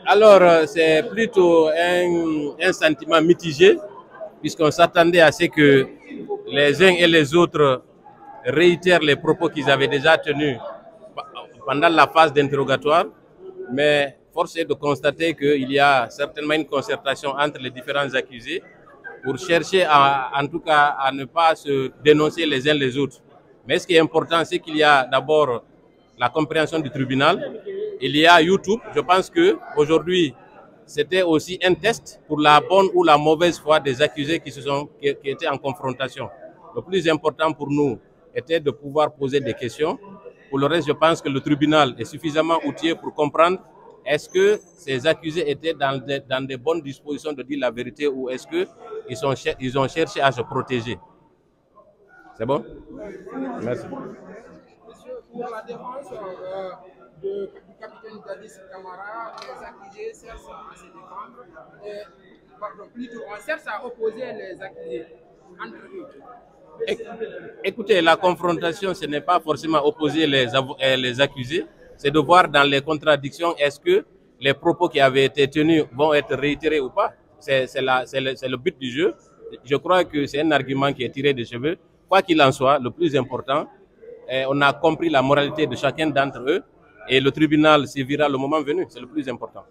Alors, c'est plutôt un sentiment mitigé, puisqu'on s'attendait à ce que les uns et les autres réitèrent les propos qu'ils avaient déjà tenus pendant la phase d'interrogatoire, mais force est de constater qu'il y a certainement une concertation entre les différents accusés pour chercher en tout cas à ne pas se dénoncer les uns les autres. Mais ce qui est important, c'est qu'il y a d'abord la compréhension du tribunal, il y a YouTube. Je pense qu'aujourd'hui, c'était aussi un test pour la bonne ou la mauvaise foi des accusés qui étaient en confrontation. Le plus important pour nous était de pouvoir poser des questions. Pour le reste, je pense que le tribunal est suffisamment outillé pour comprendre est-ce que ces accusés étaient dans des bonnes dispositions de dire la vérité ou est-ce qu'ils ont cherché à se protéger. C'est bon? Merci. Monsieur, pour la défense du capitaine Dadis Camara, les accusés cherchent à se défendre, pardon, plutôt on cherche à opposer les accusés entre eux. Écoutez, la confrontation, ce n'est pas forcément opposer les accusés, c'est de voir dans les contradictions, est-ce que les propos qui avaient été tenus vont être réitérés ou pas. C'est le but du jeu. Je crois que c'est un argument qui est tiré des cheveux. Quoi qu'il en soit, le plus important, on a compris la moralité de chacun d'entre eux et le tribunal sévira le moment venu. C'est le plus important.